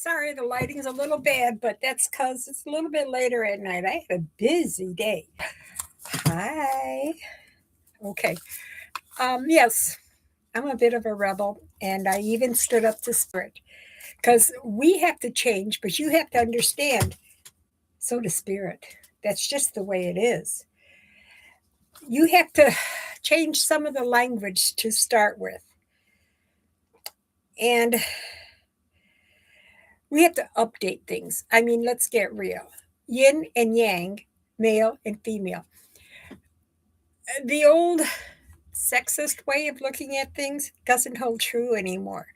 Sorry, the lighting's a little bad, but that's because it's a little bit later at night. I had a busy day. Hi. Okay. Yes, I'm a bit of a rebel, and I even stood up to spirit because we have to change, but you have to understand, so does spirit. That's just the way it is. You have to change some of the language to start with, and we have to update things. I mean, let's get real. Yin and yang, male and female. The old sexist way of looking at things doesn't hold true anymore.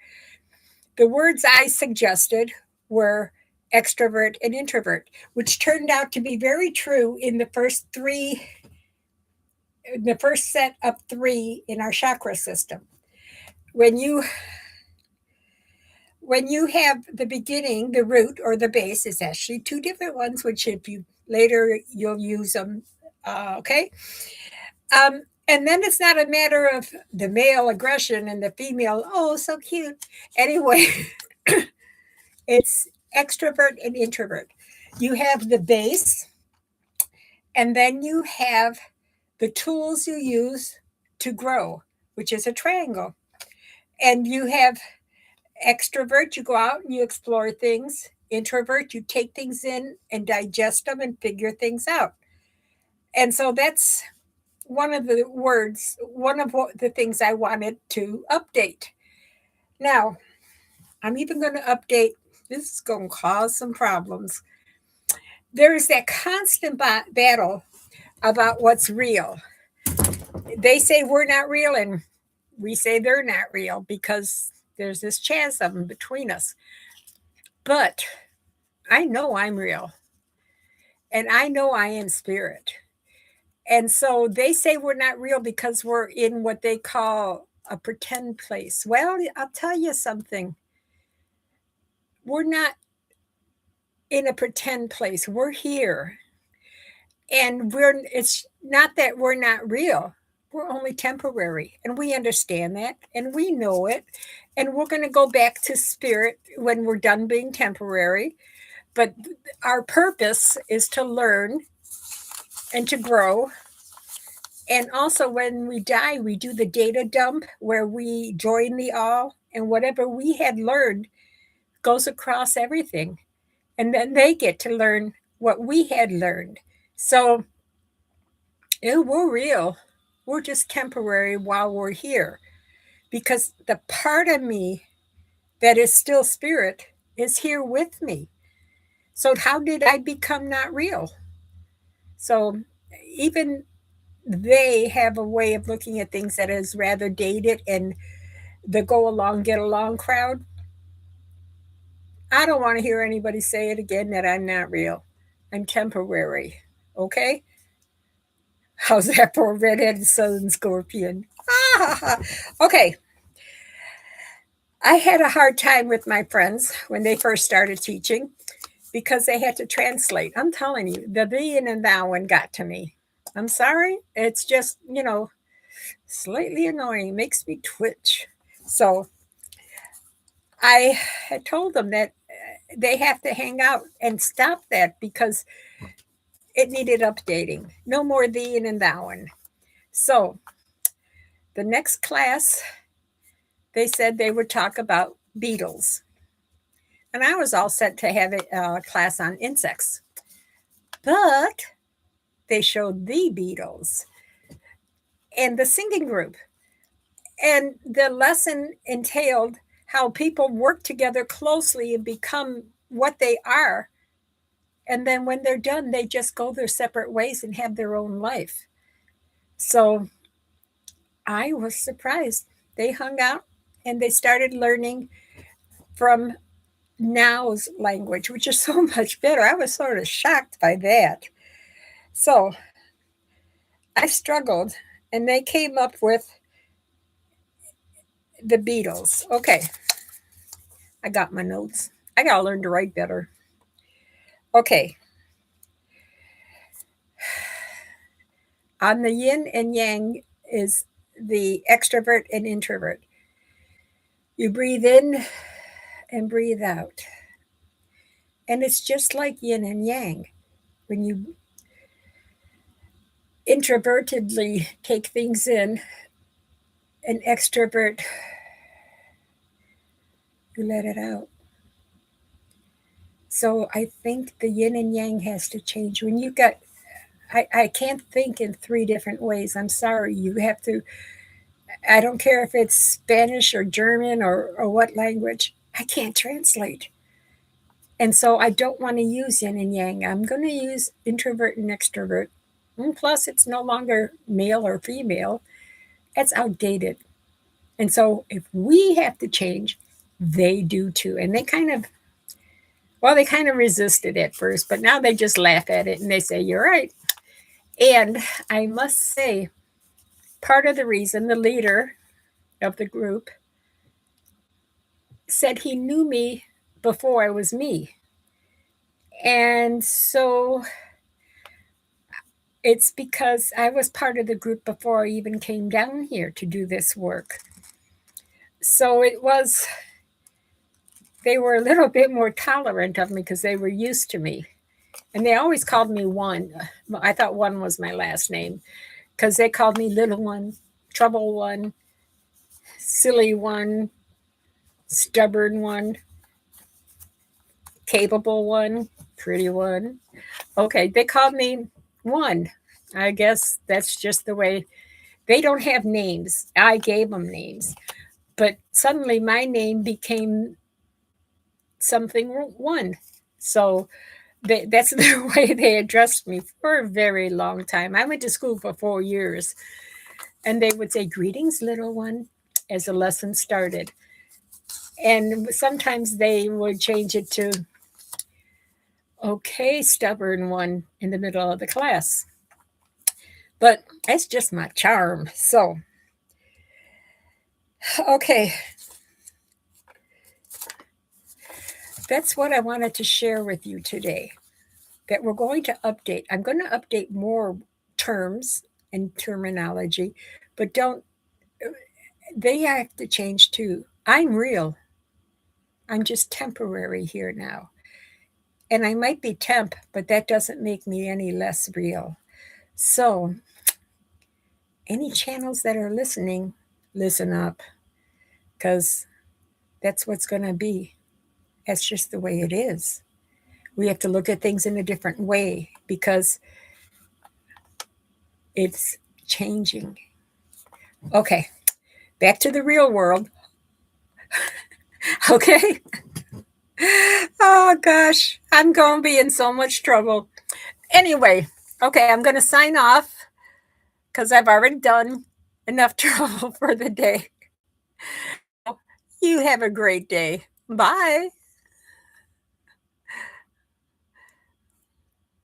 The words I suggested were extrovert and introvert, which turned out to be very true in the first set of three in our chakra system. When you when you have the beginning, the root or the base is actually two different ones, which if you later you'll use them. Okay. And then it's not a matter of the male aggression and the female, oh, so cute. Anyway, it's extrovert and introvert. You have the base, and then you have the tools you use to grow, which is a triangle. And you have extrovert, you go out and you explore things. Introvert, you take things in and digest them and figure things out. And so that's one of the things I wanted to update. Now, I'm even going to update, this is going to cause some problems. There is that constant battle about what's real. They say we're not real, and we say they're not real because there's this chasm between us. But I know I'm real, and I know I am spirit. And so they say we're not real because we're in what they call a pretend place. Well, I'll tell you something. We're not in a pretend place. We're here. And it's not that we're not real. We're only temporary. And we understand that and we know it. And we're going to go back to spirit when we're done being temporary. But our purpose is to learn and to grow. And also, when we die, we do the data dump where we join the all, and whatever we had learned goes across everything. And then they get to learn what we had learned. So, yeah, we're real. We're just temporary while we're here. Because the part of me that is still spirit is here with me. So, how did I become not real? So, even they have a way of looking at things that is rather dated and the go along, get along crowd. I don't want to hear anybody say it again that I'm not real. I'm temporary. Okay? How's that for a redheaded southern scorpion? Okay. I had a hard time with my friends when they first started teaching because they had to translate. I'm telling you, the thee and thou one got to me. I'm sorry. It's just, slightly annoying. Makes me twitch. So I had told them that they have to hang out and stop that because it needed updating. No more thee and thou one. So the next class, they said they would talk about beetles. And I was all set to have a class on insects. But they showed the Beatles and the singing group. And the lesson entailed how people work together closely and become what they are. And then when they're done, they just go their separate ways and have their own life. So I was surprised. They hung out and they started learning from now's language, which is so much better. I was sort of shocked by that. So I struggled, and they came up with the Beatles. Okay, I got my notes. I got to learn to write better. Okay. On the yin and yang is the extrovert and introvert. You breathe in and breathe out. And it's just like yin and yang. When you introvertedly take things in, an extrovert, you let it out. So I think the yin and yang has to change. When you got, I can't think in three different ways. I'm sorry. You have to, I don't care if it's Spanish or German or what language, I can't translate. And so I don't want to use yin and yang. I'm going to use introvert and extrovert. And plus, it's no longer male or female, it's outdated. And so if we have to change, they do too. And they kind of, well, they kind of resisted at first, but now they just laugh at it and they say, you're right. And I must say, part of the reason the leader of the group said he knew me before I was me. And so it's because I was part of the group before I even came down here to do this work. So it was, they were a little bit more tolerant of me because they were used to me. And they always called me One. I thought One was my last name because they called me Little One, Trouble One, Silly One, Stubborn One, Capable One, Pretty One. Okay, they called me One. I guess that's just the way. They don't have names. I gave them names. But suddenly my name became something one. So that's the way they addressed me for a very long time. I went to school for 4 years, and they would say, "Greetings, little one," as the lesson started. And sometimes they would change it to, "Okay, stubborn one," in the middle of the class. But that's just my charm. So, okay. That's what I wanted to share with you today. That we're going to update. I'm going to update more terms and terminology, but they have to change too. I'm real. I'm just temporary here now. And I might be temp, but that doesn't make me any less real. So, any channels that are listening, listen up, because that's what's going to be. That's just the way it is. We have to look at things in a different way because it's changing. Okay, back to the real world. Okay. Oh gosh, I'm going to be in so much trouble. Anyway, okay, I'm going to sign off because I've already done enough trouble for the day. You have a great day. Bye.